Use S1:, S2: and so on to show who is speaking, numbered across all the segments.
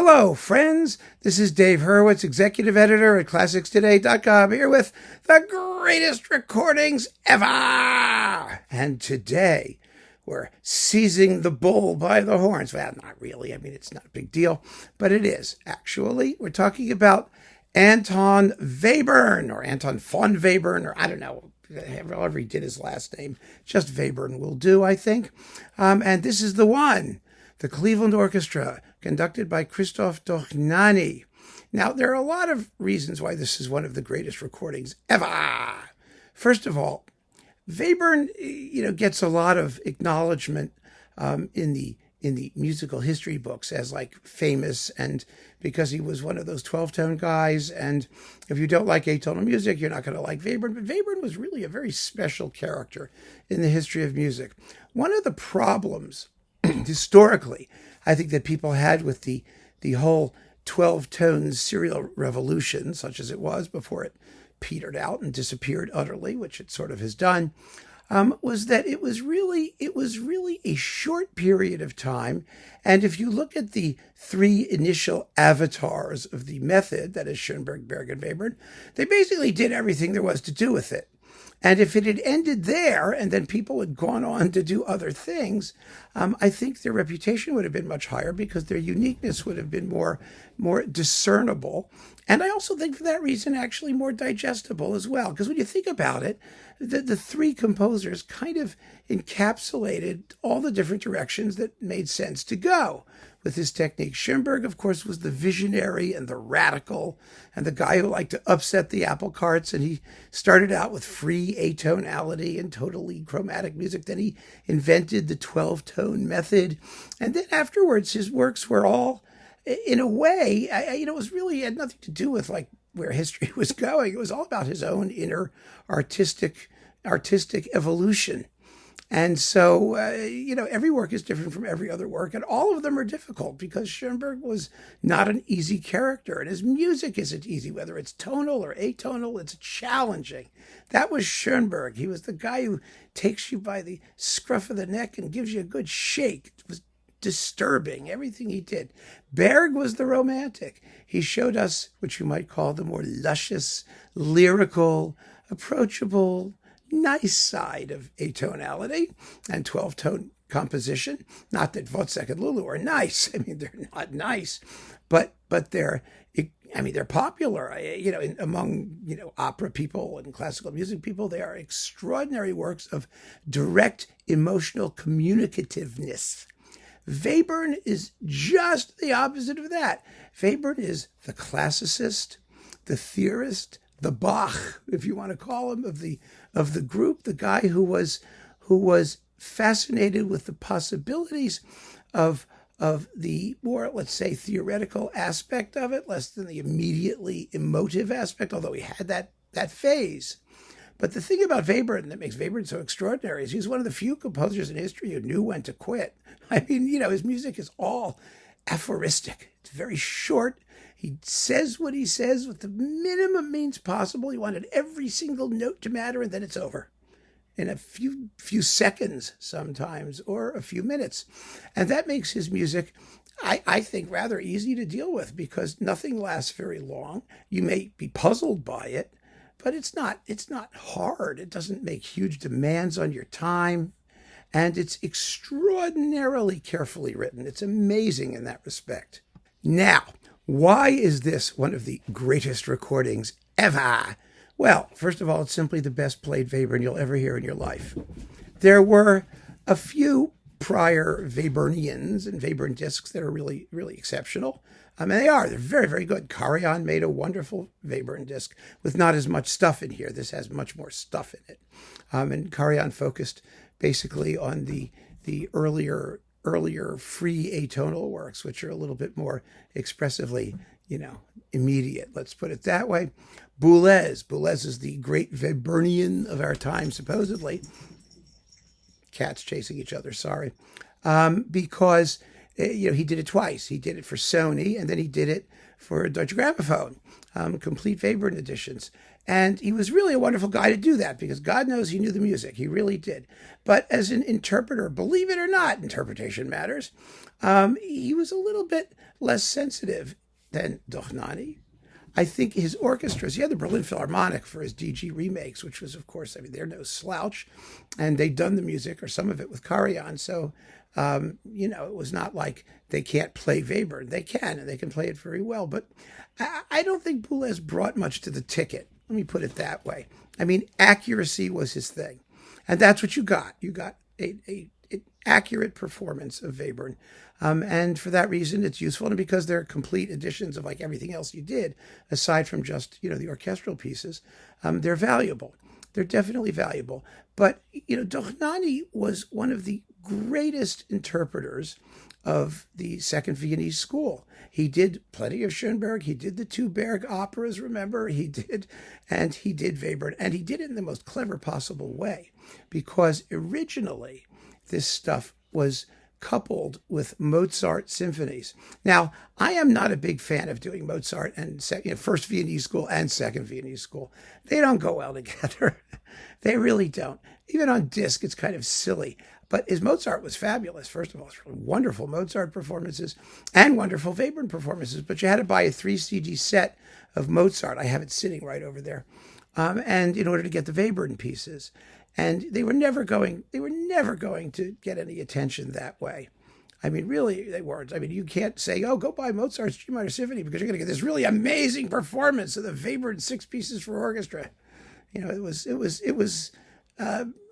S1: Hello, friends. This is Dave Hurwitz, executive editor at ClassicsToday.com, here with the greatest recordings ever. And today, we're seizing the bull by the horns. Well, not really. I mean, it's not a big deal, but it is. Actually, we're talking about Anton Webern, or Anton von Webern, or I don't know, however he did his last name. Just Webern will do, I think. And this is the one. The Cleveland Orchestra, conducted by Christoph Dohnányi. Now, there are a lot of reasons why this is one of the greatest recordings ever. First of all, Webern, gets a lot of acknowledgement in the musical history books as like famous, and because he was one of those 12-tone guys. And if you don't like atonal music, you're not going to like Webern. But Webern was really a very special character in the history of music. One of the problems historically, I think that people had with the whole 12-tone serial revolution, such as it was before it petered out and disappeared utterly, which it sort of has done, was that it was really a short period of time. And if you look at the three initial avatars of the method, that is Schoenberg, Berg, and Webern, they basically did everything there was to do with it. And if it had ended there and then people had gone on to do other things, I think their reputation would have been much higher because their uniqueness would have been more discernible. And I also think for that reason, actually more digestible as well. Because when you think about it, the three composers kind of encapsulated all the different directions that made sense to go with his technique. Schoenberg, of course, was the visionary and the radical and the guy who liked to upset the apple carts. And he started out with free atonality and totally chromatic music. Then he invented the 12-tone method. And then afterwards, his works were all, in a way, it was really had nothing to do with like where history was going. It was all about his own inner artistic evolution. And so, every work is different from every other work, and all of them are difficult because Schoenberg was not an easy character, and his music isn't easy, whether it's tonal or atonal, it's challenging. That was Schoenberg. He was the guy who takes you by the scruff of the neck and gives you a good shake. It was disturbing, everything he did. Berg was the romantic. He showed us what you might call the more luscious, lyrical, approachable, nice side of atonality and 12-tone composition. Not that Wozzeck and Lulu are nice. I mean, they're not nice, but they're popular. Among opera people and classical music people, they are extraordinary works of direct emotional communicativeness. Webern is just the opposite of that. Webern is the classicist, the theorist, the Bach, if you want to call him, of the group, the guy who was fascinated with the possibilities of the more, let's say, theoretical aspect of it, less than the immediately emotive aspect, although he had that phase. But the thing about Webern that makes Webern so extraordinary is he's one of the few composers in history who knew when to quit. I mean, his music is all aphoristic. It's very short. He says what he says with the minimum means possible. He wanted every single note to matter, and then it's over in a few seconds sometimes, or a few minutes. And that makes his music, I think, rather easy to deal with because nothing lasts very long. You may be puzzled by it, but it's not hard. It doesn't make huge demands on your time. And it's extraordinarily carefully written. It's amazing in that respect. Now, why is this one of the greatest recordings ever? Well, first of all, it's simply the best played Webern you'll ever hear in your life. There were a few prior Webernians and Webern discs that are really, really exceptional. They're very, very good. Karajan made a wonderful Webern disc with not as much stuff in here. This has much more stuff in it. And Karajan focused basically on the earlier free atonal works, which are a little bit more expressively, immediate. Let's put it that way. Boulez is the great Webernian of our time, supposedly. Cats chasing each other, sorry. Because, he did it twice. He did it for Sony, and then he did it for Deutsche Grammophon, complete Webern editions. And he was really a wonderful guy to do that because God knows he knew the music. He really did. But as an interpreter, believe it or not, interpretation matters. He was a little bit less sensitive than Dohnányi. I think his orchestras, he had the Berlin Philharmonic for his DG remakes, which was, of course, they're no slouch. And they'd done the music or some of it with Karajan. So, it was not like they can't play Webern. They can, and they can play it very well. But I don't think Boulez brought much to the ticket. Let me put it that way. I mean, accuracy was his thing. And that's what you got. You got an accurate performance of Webern. And for that reason, it's useful. And because they're complete editions of like everything else you did, aside from just, the orchestral pieces, they're valuable. They're definitely valuable. But, Dohnányi was one of the greatest interpreters of the Second Viennese School. He did plenty of Schönberg. He did the two Berg operas, remember? He did Webern. And he did it in the most clever possible way because originally this stuff was coupled with Mozart symphonies. Now, I am not a big fan of doing Mozart and First Viennese School and Second Viennese School. They don't go well together. They really don't. Even on disc, it's kind of silly. But his Mozart was fabulous. First of all, it's really wonderful Mozart performances and wonderful Webern performances. But you had to buy a 3 CD set of Mozart. I have it sitting right over there. And in order to get the Webern pieces. And they were never going to get any attention that way. I mean, really, they weren't. I mean, you can't say, oh, go buy Mozart's G minor symphony because you're going to get this really amazing performance of the Webern 6 pieces for orchestra.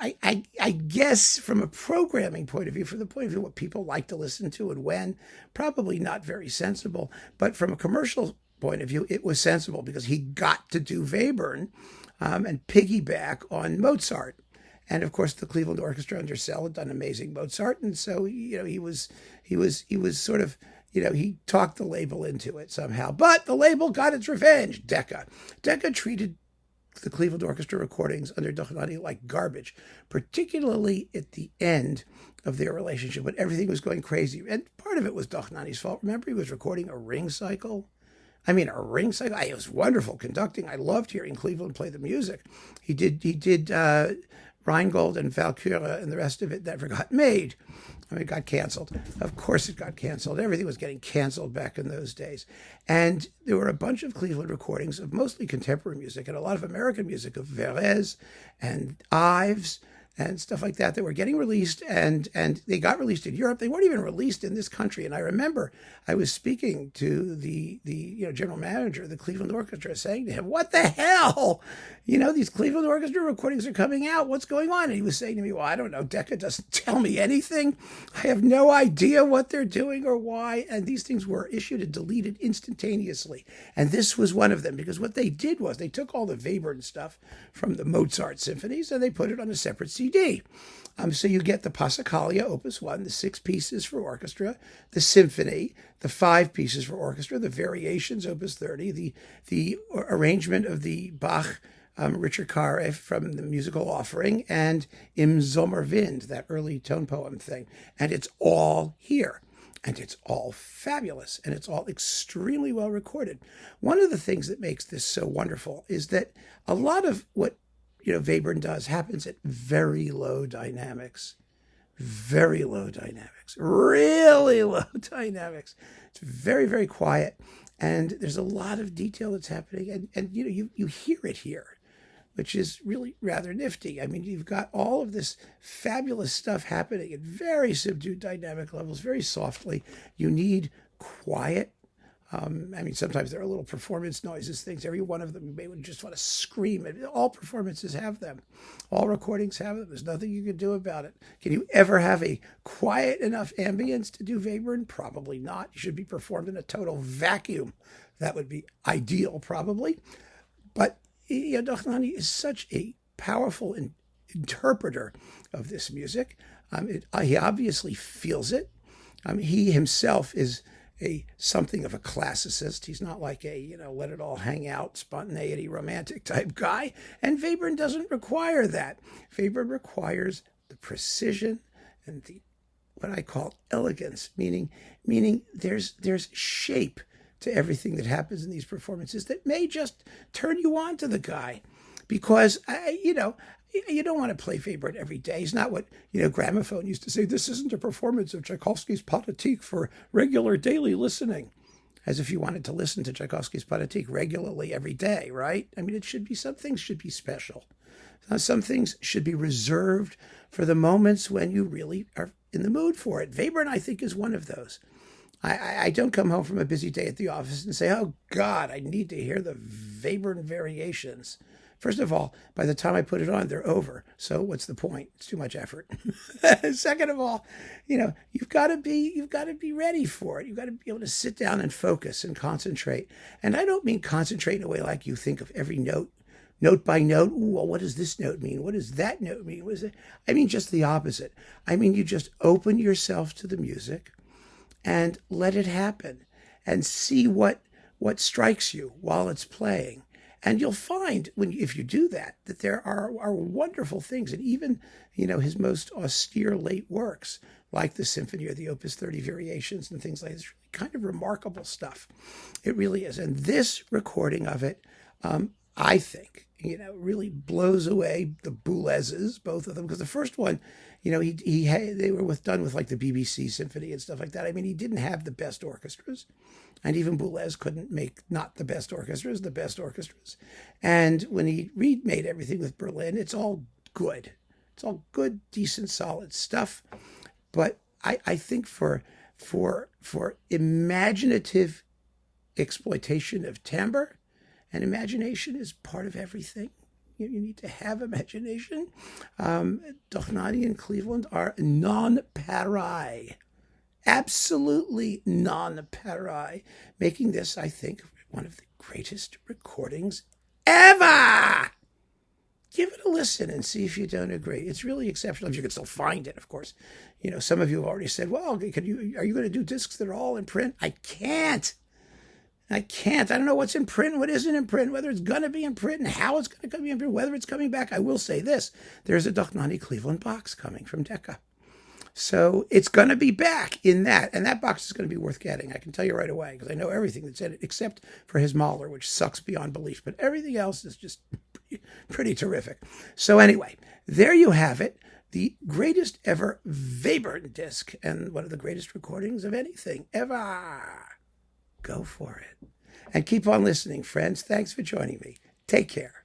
S1: I guess from a programming point of view, from the point of view of what people like to listen to and when, probably not very sensible. But from a commercial point of view, it was sensible because he got to do Webern and piggyback on Mozart. And of course, the Cleveland Orchestra under Sell had done amazing Mozart, and so he was sort of he talked the label into it somehow. But the label got its revenge. Decca treated the Cleveland Orchestra recordings under Dohnányi like garbage, particularly at the end of their relationship when everything was going crazy. And part of it was Dohnányi's fault. Remember, he was recording a ring cycle. I mean, a ring cycle. It was wonderful conducting. I loved hearing Cleveland play the music. He did Rheingold and Walküre, and the rest of it never got made. I mean, it got canceled. Of course it got canceled. Everything was getting canceled back in those days. And there were a bunch of Cleveland recordings of mostly contemporary music and a lot of American music of Verez and Ives and stuff like that were getting released, and they got released in Europe. They weren't even released in this country. And I remember I was speaking to the general manager of the Cleveland Orchestra, saying to him, "What the hell? These Cleveland Orchestra recordings are coming out. What's going on?" And he was saying to me, "Well, I don't know. Decca doesn't tell me anything. I have no idea what they're doing or why." And these things were issued and deleted instantaneously. And this was one of them, because what they did was they took all the Webern stuff from the Mozart symphonies and they put it on a separate CD. So you get the Passacaglia, Opus 1, the 6 pieces for orchestra, the symphony, the 5 pieces for orchestra, the variations, Opus 30, the arrangement of the Bach Richard Carre from the musical offering, and Im Sommerwind, that early tone poem thing. And it's all here. And it's all fabulous. And it's all extremely well recorded. One of the things that makes this so wonderful is that a lot of what Webern does happens at very low dynamics, really low dynamics. It's very, very quiet, and there's a lot of detail that's happening, and you hear it here, which is really rather nifty. I mean, you've got all of this fabulous stuff happening at very subdued dynamic levels, very softly. You need quiet. Sometimes there are little performance noises, things. Every one of them, you may just want to scream. All performances have them. All recordings have them. There's nothing you can do about it. Can you ever have a quiet enough ambience to do Webern? Probably not. You should be performed in a total vacuum. That would be ideal, probably. But Dohnányi is such a powerful interpreter of this music. He obviously feels it. He himself is something of a classicist. He's not like a, let it all hang out, spontaneity, romantic type guy. And Webern doesn't require that. Webern requires the precision and what I call elegance, meaning there's shape to everything that happens in these performances that may just turn you on to the guy. Because, you don't want to play Webern every day. He's not what, Gramophone used to say, this isn't a performance of Tchaikovsky's Pathetique for regular daily listening. As if you wanted to listen to Tchaikovsky's Pathetique regularly every day, right? I mean, some things should be special. Some things should be reserved for the moments when you really are in the mood for it. Webern, I think, is one of those. I don't come home from a busy day at the office and say, oh, God, I need to hear the Webern variations. First of all, by the time I put it on, they're over. So what's the point? It's too much effort. Second of all, you've got to be ready for it. You've got to be able to sit down and focus and concentrate. And I don't mean concentrate in a way like you think of every note by note. Ooh, well, what does this note mean? What does that note mean? What is it? I mean just the opposite. I mean you just open yourself to the music and let it happen and see what strikes you while it's playing. And you'll find, if you do that there are wonderful things. And even, his most austere late works, like the symphony or the Opus 30 variations and things like this, really kind of remarkable stuff. It really is. And this recording of it, I think, really blows away the Boulez's, both of them. Because the first one, they were done with like the BBC Symphony and stuff like that. I mean, he didn't have the best orchestras. And even Boulez couldn't make not the best orchestras, the best orchestras. And when he remade everything with Berlin, it's all good. It's all good, decent, solid stuff. But I think for imaginative exploitation of timbre, and imagination is part of everything. You need to have imagination. Dohnányi and Cleveland are non-pareil. Absolutely non-pareil, making this, I think, one of the greatest recordings ever. Give it a listen and see if you don't agree. It's really exceptional. If you can still find it, of course. Some of you have already said, well, are you going to do discs that are all in print? I can't. I don't know what's in print, what isn't in print, whether it's going to be in print and how it's going to be in print, whether it's coming back. I will say this. There's a Dohnányi Cleveland box coming from Decca. So it's going to be back in that. And that box is going to be worth getting. I can tell you right away because I know everything that's in it except for his Mahler, which sucks beyond belief. But everything else is just pretty terrific. So anyway, there you have it. The greatest ever Webern disc and one of the greatest recordings of anything ever. Go for it. And keep on listening, friends. Thanks for joining me. Take care.